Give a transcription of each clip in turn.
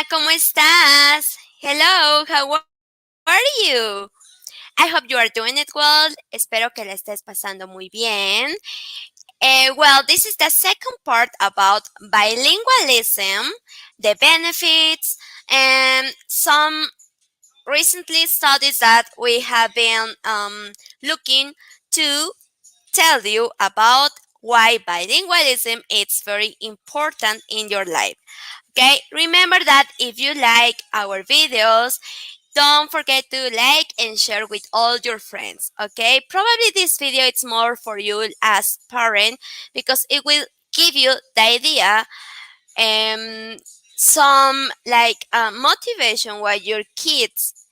¿cómo estás? Hello, how are you? I hope you are doing it well. Espero que la estés pasando muy bien. This is the second part about bilingualism, the benefits, and some recently studies that we have been looking to tell you about why bilingualism is very important in your life. Okay, remember that if you like our videos, don't forget to like and share with all your friends. Okay, probably this video is more for you as parent because it will give you the idea and some motivation why your kids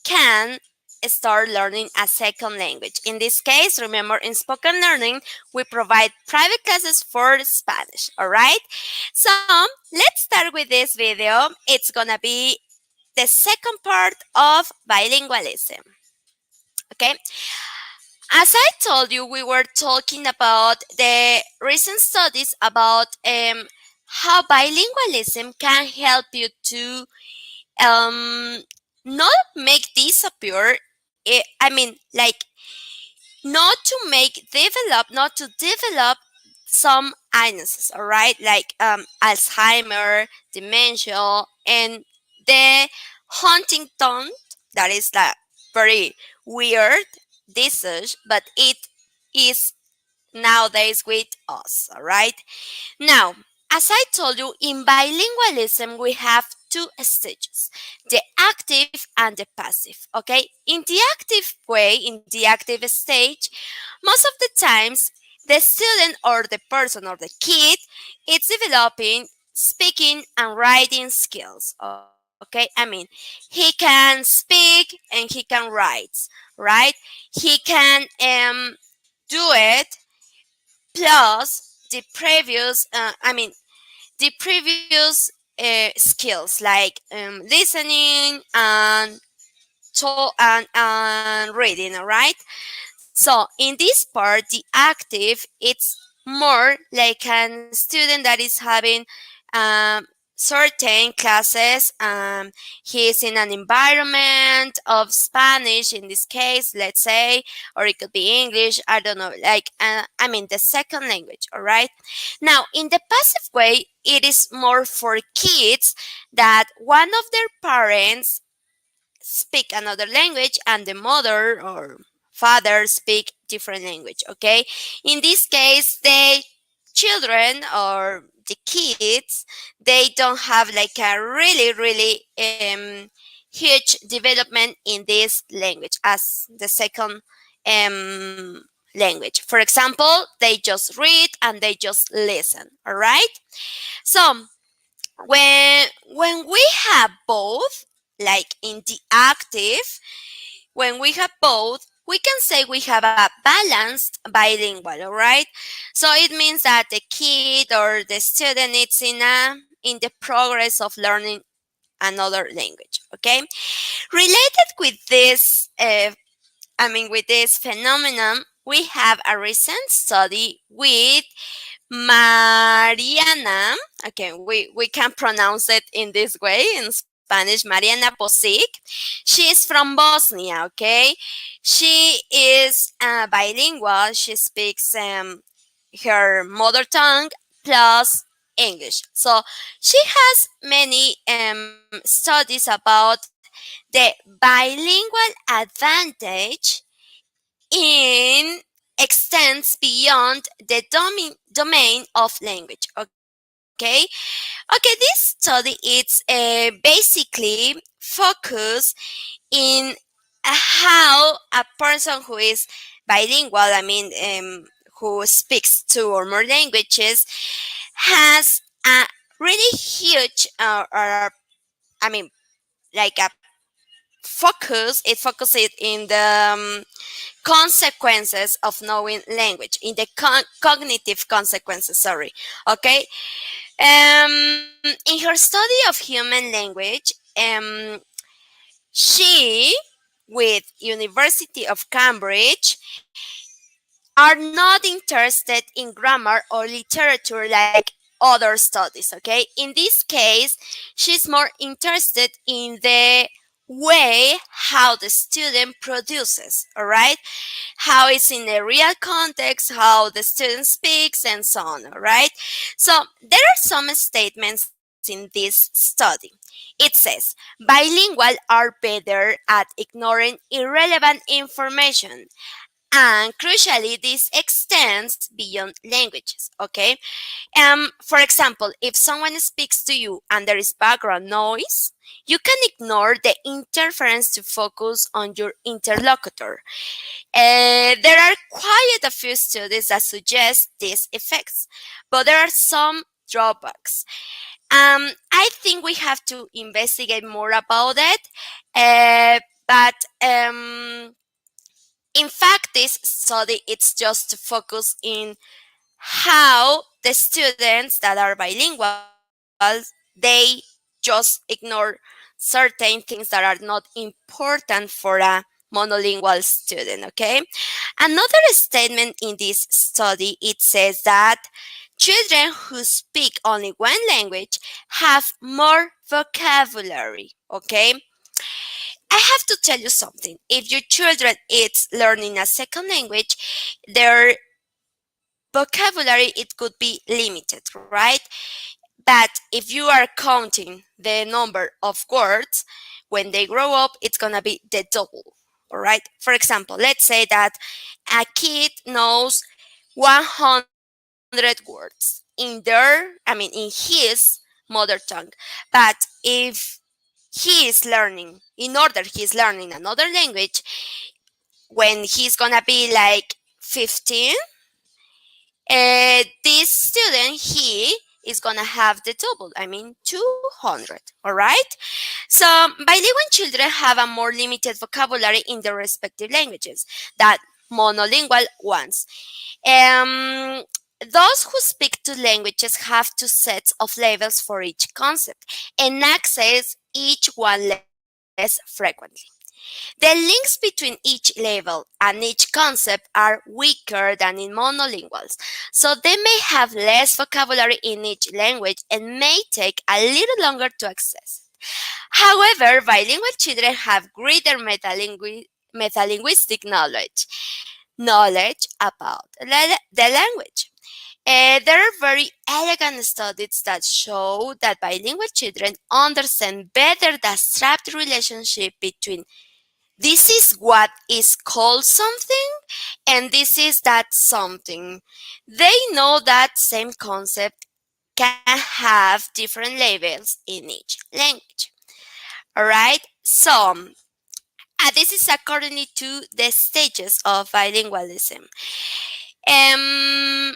can start learning a second language. In this case, remember in spoken learning, we provide private classes for Spanish. All right. So let's start with this video. It's gonna be the second part of bilingualism. Okay. As I told you, we were talking about the recent studies about how bilingualism can help you to um, not make disappear. I mean, like not to develop some illnesses, all right, like Alzheimer, dementia, and the Huntington. That is that very weird disease, but it is nowadays with us, all right. Now, as I told you, in bilingualism, we have two stages, the active and the passive. Okay, in the active way, in the active stage, most of the times, the student or the person or the kid is developing speaking and writing skills. Okay, I mean, he can speak and he can write, right? He can do it plus the previous skills like listening and reading, all right. So in this part, the active, it's more like a student that is having um, certain classes. He's in an environment of Spanish in this case, let's say, or it could be English. I don't know. The second language. All right. Now, in the passive way, it is more for kids that one of their parents speak another language and the mother or father speak different language. Okay, in this case the children or the kids, they don't have like a really huge development in this language as the second language. For example, they just read and they just listen. All right. So when we have both, like in the active, when we have both, we can say we have a balanced bilingual, all right? So it means that the kid or the student is in the progress of learning another language, okay? Related with this, with this phenomenon, we have a recent study with Mariana. Okay, we can pronounce it in this way in Spanish, Mariana Posic. She is from Bosnia, okay? She is bilingual. She speaks her mother tongue plus English. So she has many studies about the bilingual advantage in extends beyond the domain of language. Okay, this study is basically focus in how a person who is bilingual, who speaks two or more languages, has a really huge I mean like a focus. It focuses in the consequences of knowing language, in the cognitive consequences, sorry. Okay. In her study of human language, she, with University of Cambridge, are not interested in grammar or literature like other studies, okay? In this case, she's more interested in the way how the student produces, all right? How it's in the real context, how the student speaks, and so on, all right? So there are some statements in this study. It says, bilingual are better at ignoring irrelevant information. And crucially, this extends beyond languages, okay? For example, if someone speaks to you and there is background noise, you can ignore the interference to focus on your interlocutor. There are quite a few studies that suggest these effects, but there are some drawbacks. I think we have to investigate more about it, but in fact, this study it's just to focus in how the students that are bilingual they just ignore certain things that are not important for a monolingual student, okay? Another statement in this study it says that children who speak only one language have more vocabulary, okay? I have to tell you something. If your children is learning a second language, their vocabulary it could be limited, right? But if you are counting the number of words when they grow up, it's gonna be the double. All right. For example, let's say that a kid knows 100 words in his mother tongue. But if he's learning another language, when he's gonna be like 15, this student he is gonna have the double, 200. All right. So bilingual children have a more limited vocabulary in their respective languages than monolingual ones. um, those who speak two languages have two sets of labels for each concept and access each one less frequently. The links between each label and each concept are weaker than in monolinguals, so they may have less vocabulary in each language and may take a little longer to access. However, bilingual children have greater metalinguistic knowledge about the language. There are very elegant studies that show that bilingual children understand better the abstract relationship between this is what is called something and this is that something. They know that same concept can have different labels in each language. All right. So this is according to the stages of bilingualism. Um,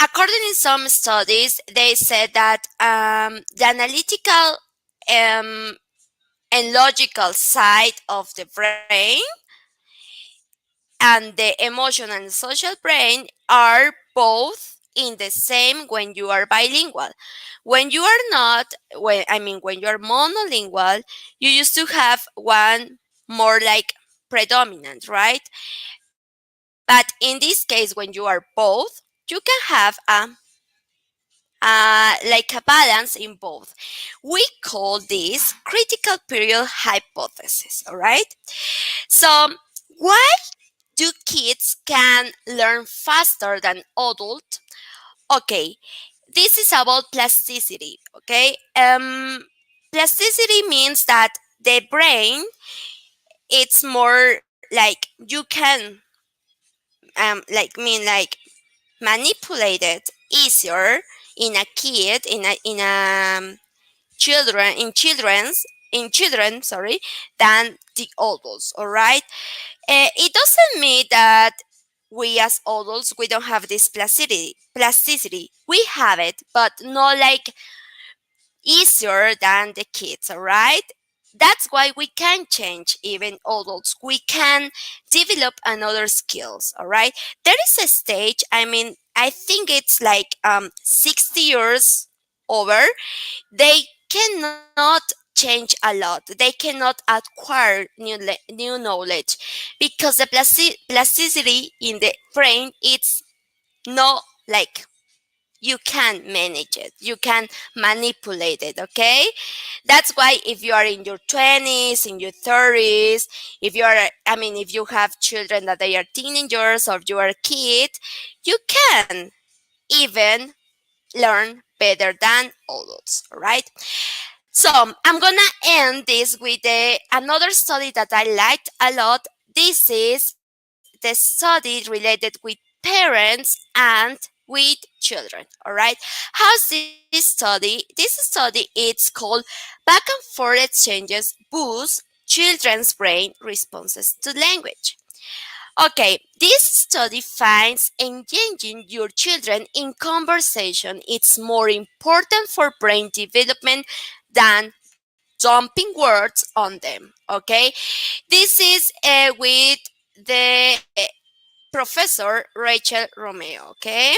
According to some studies, they said that the analytical um, and logical side of the brain and the emotional and social brain are both in the same when you are bilingual. When you are not, when you are monolingual, you used to have one more like predominant, right? But in this case, when you are both, you can have like a balance in both. We call this critical period hypothesis, all right? So, why do kids can learn faster than adults? Okay, this is about plasticity, okay? Plasticity means that the brain it's more like you can like manipulate it easier in a kid in a children, sorry, than the adults, all right? It doesn't mean that we as adults we don't have this plasticity. We have it, but not like easier than the kids, all right? That's why we can change even adults. We can develop another skills, all right? There is a stage, I think it's like 60 years over, they cannot change a lot. They cannot acquire new knowledge because the plasticity in the brain it's not like you can manage it. You can manipulate it, okay? That's why if you are in your 20s, in your 30s, if you have children that they are teenagers or you are a kid, you can even learn better than adults, all right? So I'm gonna end this with another study that I liked a lot. This is the study related with parents and with children. All right. How's this study? This study it's called Back and Forth Exchanges Boost Children's Brain Responses to Language. Okay, this study finds engaging your children in conversation is more important for brain development than dumping words on them. Okay, this is with the Professor Rachel Romeo. Okay,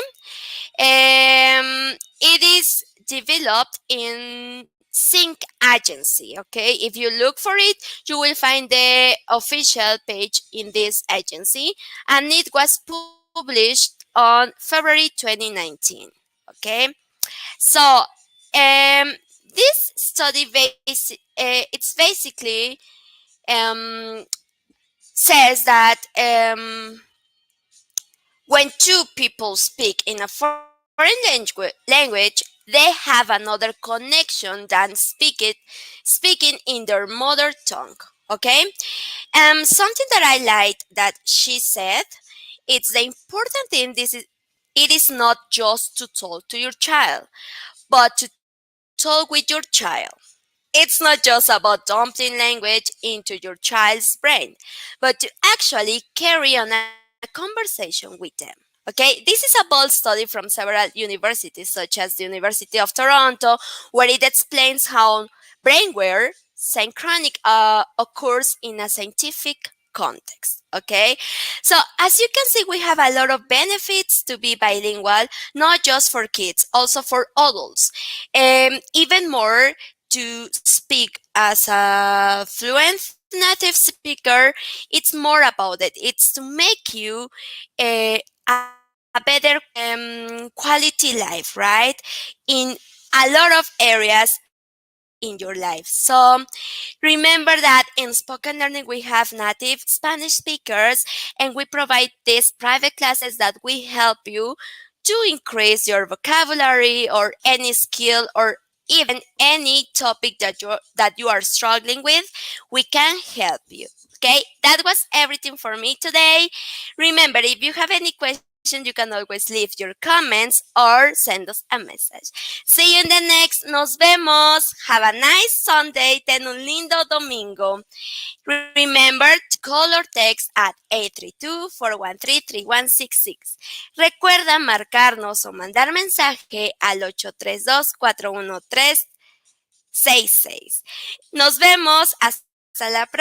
it is developed in Sync Agency. Okay, if you look for it, you will find the official page in this agency, and it was published on February 2019. Okay, so this study it's basically um, says that when two people speak in a foreign language, they have another connection than speaking in their mother tongue. Okay? Something that I liked that she said, it's the important thing this is it is not just to talk to your child, but to talk with your child. It's not just about dumping language into your child's brain, but to actually carry on a conversation with them. Okay, this is a bold study from several universities, such as the University of Toronto, where it explains how brainware synchronic occurs in a scientific context. Okay, so as you can see, we have a lot of benefits to be bilingual, not just for kids, also for adults. Even more, to speak as a fluent native speaker, it's more about it. It's to make you a better quality life, right? In a lot of areas in your life. So remember that in spoken learning we have native Spanish speakers, and we provide these private classes that we help you to increase your vocabulary or any skill or even any topic that you are struggling with. We can help you. Okay, that was everything for me today. Remember, if you have any questions, you can always leave your comments or send us a message. See you in the next. Nos vemos. Have a nice Sunday. Ten un lindo domingo. Remember to call or text at 832-413-3166. Recuerda marcarnos o mandar mensaje al 832-413-66. Nos vemos. Hasta la próxima.